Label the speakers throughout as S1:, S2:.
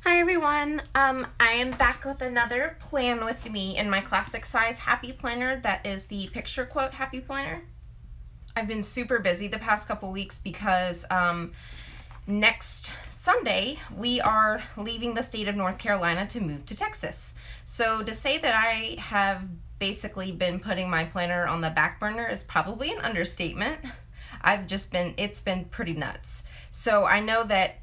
S1: Hi everyone. I am back with another plan with me in my classic size happy planner that is the picture quote happy planner. I've been super busy the past couple weeks because next Sunday we are leaving the state of North Carolina to move to Texas. So to say that I have basically been putting my planner on the back burner is probably an understatement. It's been pretty nuts. So I know that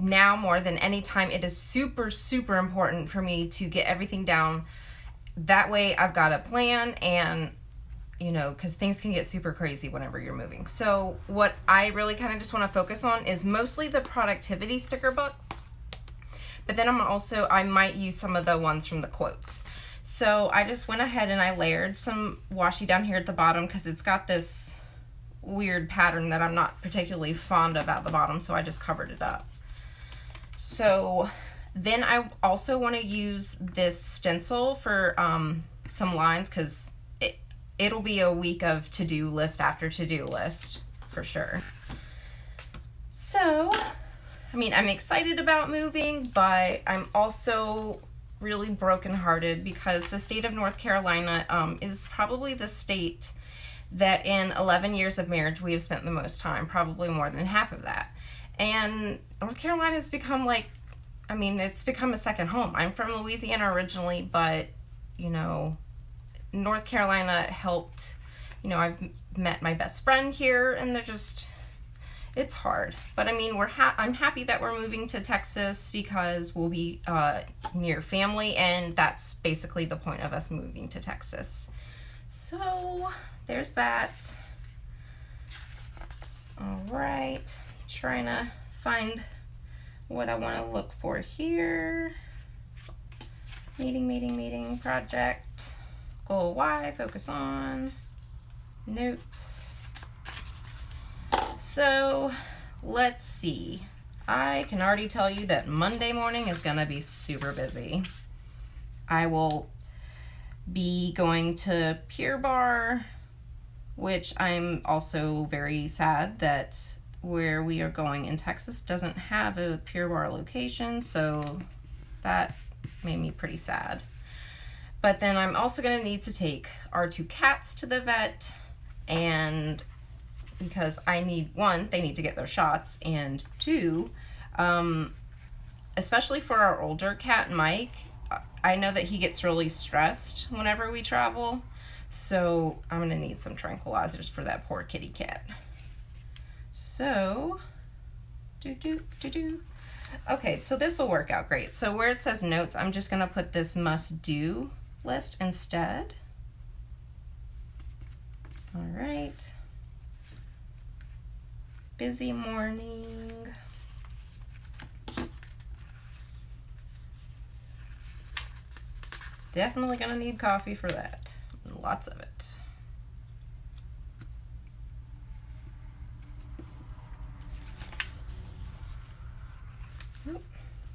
S1: now more than any time it is super super important for me to get everything down. That way I've got a plan, and because things can get super crazy whenever you're moving. So what I really kind of just want to focus on is mostly the productivity sticker book, but then I might use some of the ones from the quotes. So I just went ahead and I layered some washi down here at the bottom because it's got this weird pattern that I'm not particularly fond of at the bottom, so I just covered it up. So then I also want to use this stencil for some lines, because it'll be a week of to-do list after to-do list for sure. So, I mean, I'm excited about moving, but I'm also really brokenhearted because the state of North Carolina is probably the state that in 11 years of marriage we have spent the most time, probably more than half of that. And North Carolina has become it's become a second home. I'm from Louisiana originally, but, North Carolina helped, I've met my best friend here, and it's hard. But I mean, I'm happy that we're moving to Texas because we'll be near family, and that's basically the point of us moving to Texas. So there's that. All right. Trying to find what I want to look for here. Meeting, project, goal Y, focus on, notes. So let's see. I can already tell you that Monday morning is going to be super busy. I will be going to Pure Barre, which I'm also very sad that where we are going in Texas doesn't have a Pure Barre location, so that made me pretty sad. But then I'm also going to need to take our two cats to the vet, and because I need, one, they need to get their shots, and two, especially for our older cat, Mike, I know that he gets really stressed whenever we travel, so I'm going to need some tranquilizers for that poor kitty cat. So, okay, so this will work out great. So where it says notes, I'm just going to put this must do list instead. All right. Busy morning. Definitely going to need coffee for that. Lots of it.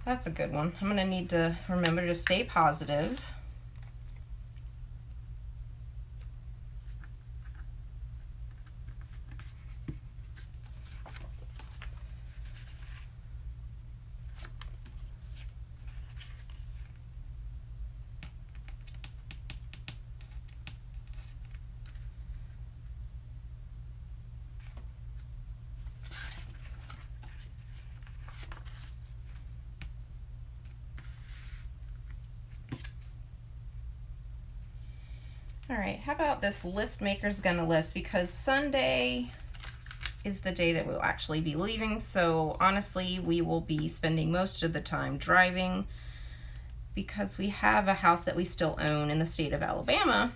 S1: That's a good one. I'm going to need to remember to stay positive. All right, how about this list maker's gonna list, because Sunday is the day that we'll actually be leaving. So honestly, we will be spending most of the time driving because we have a house that we still own in the state of Alabama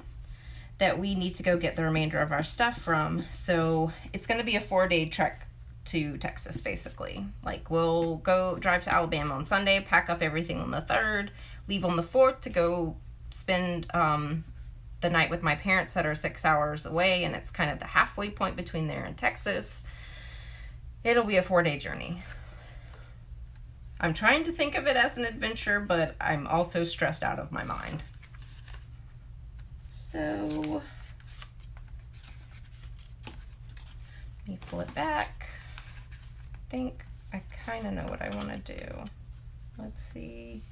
S1: that we need to go get the remainder of our stuff from. So it's gonna be a 4-day trek to Texas, basically. Like, we'll go drive to Alabama on Sunday, pack up everything on the 3rd, leave on the 4th to go spend the night with my parents that are 6 hours away, and it's kind of the halfway point between there and Texas. It'll be a 4-day journey. I'm trying to think of it as an adventure, but I'm also stressed out of my mind. So let me pull it back. I think I kind of know what I want to do. Let's see.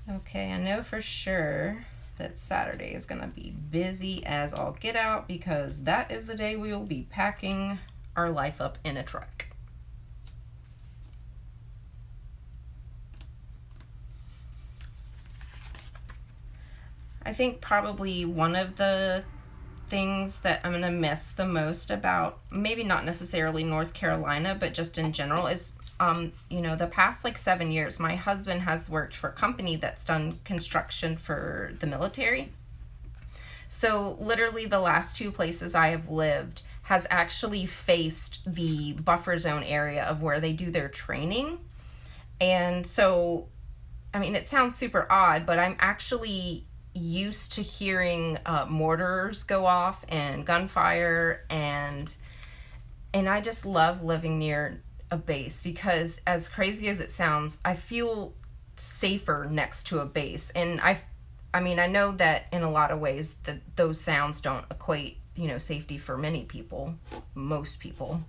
S1: Okay, I know for sure that Saturday is going to be busy as all get out because that is the day we will be packing our life up in a truck. I think probably one of the things that I'm going to miss the most about, maybe not necessarily North Carolina, but just in general is, the past like 7 years, my husband has worked for a company that's done construction for the military. So literally the last 2 places I have lived has actually faced the buffer zone area of where they do their training. And so, I mean, it sounds super odd, but I'm actually used to hearing mortars go off and gunfire, and I just love living near a base because, as crazy as it sounds, I feel safer next to a base. And I mean, I know that in a lot of ways that those sounds don't equate, safety for many people, most people.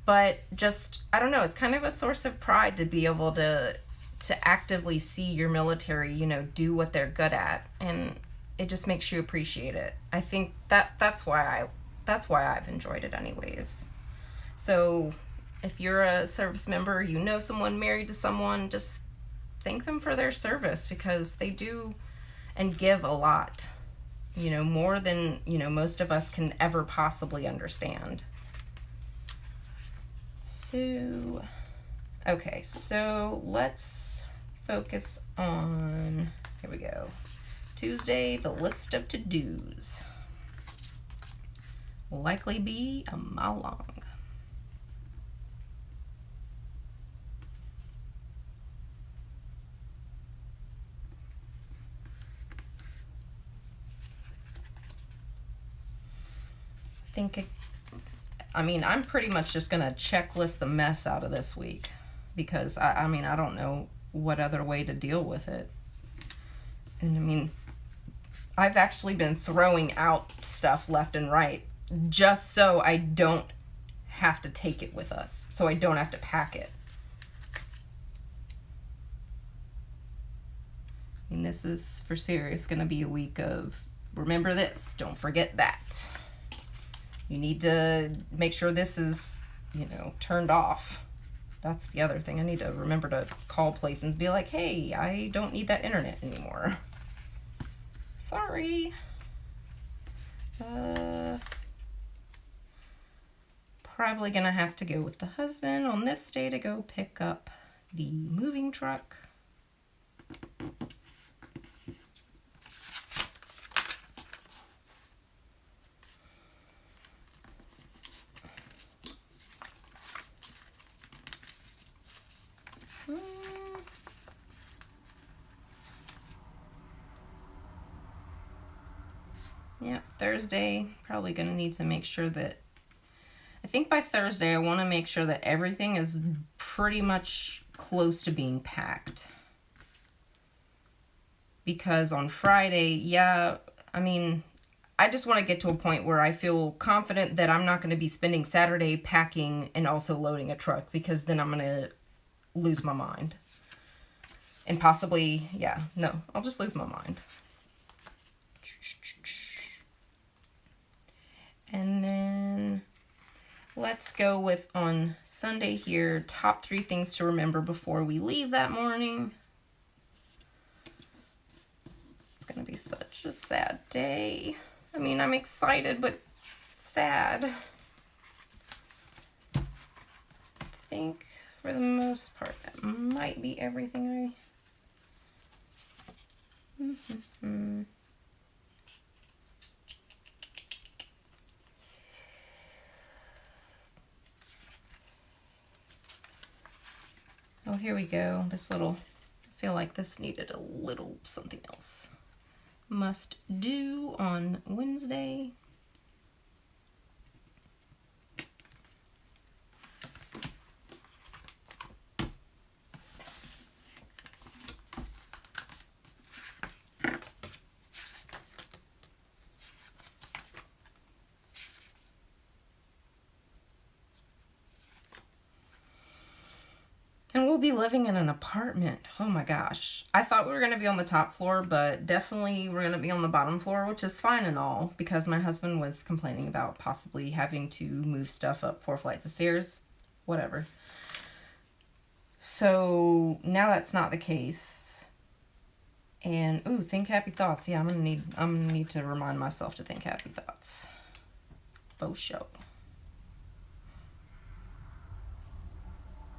S1: But just, I don't know, it's kind of a source of pride to be able to actively see your military, do what they're good at, and it just makes you appreciate it. I think that's why I've enjoyed it anyways. So if you're a service member, someone married to someone, just thank them for their service because they do and give a lot, more than, most of us can ever possibly understand. So, okay, so let's focus on, here we go, Tuesday, the list of to-dos. Will likely be a mile long. I'm pretty much just gonna checklist the mess out of this week because I don't know what other way to deal with it. And I've actually been throwing out stuff left and right just so I don't have to take it with us, so I don't have to pack it. This is for serious gonna be a week of remember this, don't forget that. You need to make sure this is, turned off. That's the other thing. I need to remember to call places and be like, hey, I don't need that internet anymore. Sorry. Probably gonna have to go with the husband on this day to go pick up the moving truck. Yeah, Thursday, probably going to need to make sure that, I think by Thursday, I want to make sure that everything is pretty much close to being packed. Because on Friday, I just want to get to a point where I feel confident that I'm not going to be spending Saturday packing and also loading a truck, because then I'm going to lose my mind. And possibly, I'll just lose my mind. And then let's go with on Sunday here, top 3 things to remember before we leave that morning. It's going to be such a sad day. I'm excited, but sad. I think for the most part, that might be everything Oh, here we go. I feel like this needed a little something else. Must do on Wednesday. we'll be living in an apartment. Oh my gosh. I thought we were going to be on the top floor, but definitely we're going to be on the bottom floor, which is fine and all, because my husband was complaining about possibly having to move stuff up 4 flights of stairs. Whatever. So now that's not the case. And ooh, think happy thoughts. Yeah, I'm gonna need to remind myself to think happy thoughts. Faux show.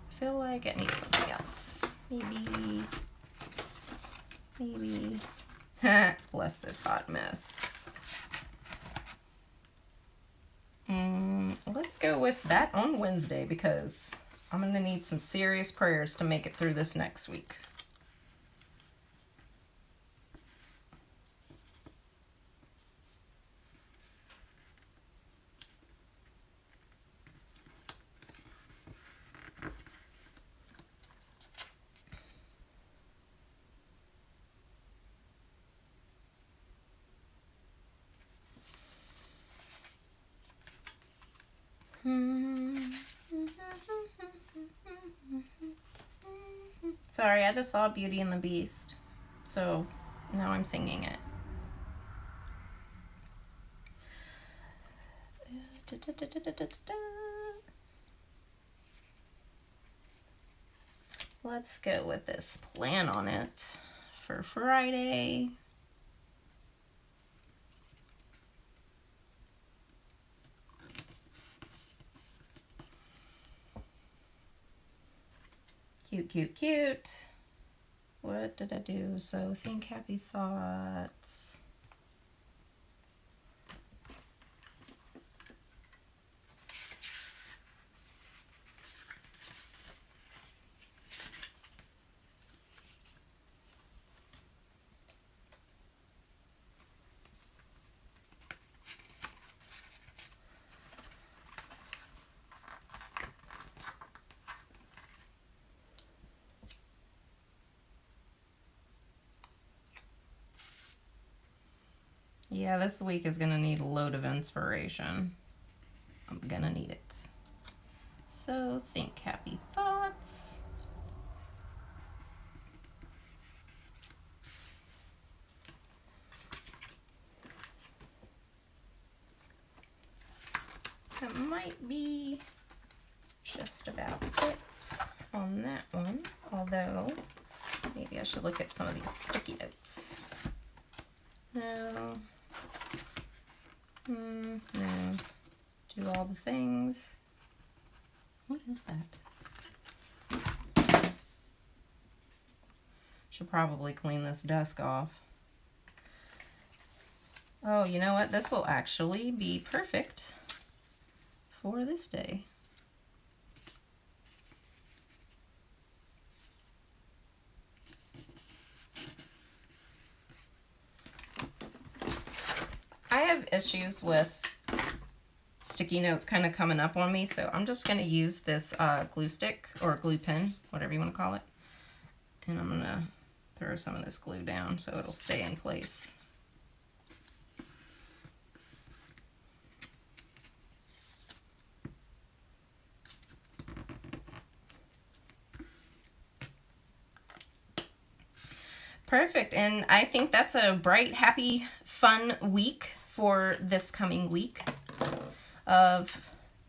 S1: I feel like I need something else. Maybe. Bless this hot mess. Let's go with that on Wednesday, because I'm going to need some serious prayers to make it through this next week. Sorry, I just saw Beauty and the Beast, so now I'm singing it. Let's go with this plan on it for Friday. Cute, cute, cute. What did I do? So think happy thoughts. Yeah, this week is going to need a load of inspiration. I'm going to need it. So think happy thoughts. That might be just about it on that one. Although, maybe I should look at some of these sticky notes. No. No. Do all the things. What is that? Should probably clean this desk off. Oh, you know what? This will actually be perfect for this day. I have issues with sticky notes kind of coming up on me, so I'm just going to use this glue stick or glue pen, whatever you want to call it, and I'm going to throw some of this glue down so it'll stay in place. Perfect, and I think that's a bright, happy, fun week for this coming week of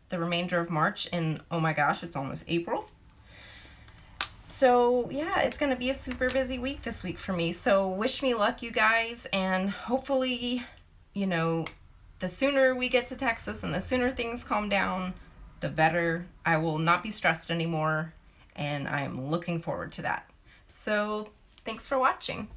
S1: the remainder of March, and oh my gosh, it's almost April. So yeah, it's gonna be a super busy week this week for me, so wish me luck, you guys, and hopefully, you know, the sooner we get to Texas and the sooner things calm down, the better. I will not be stressed anymore, and I'm looking forward to that. So thanks for watching.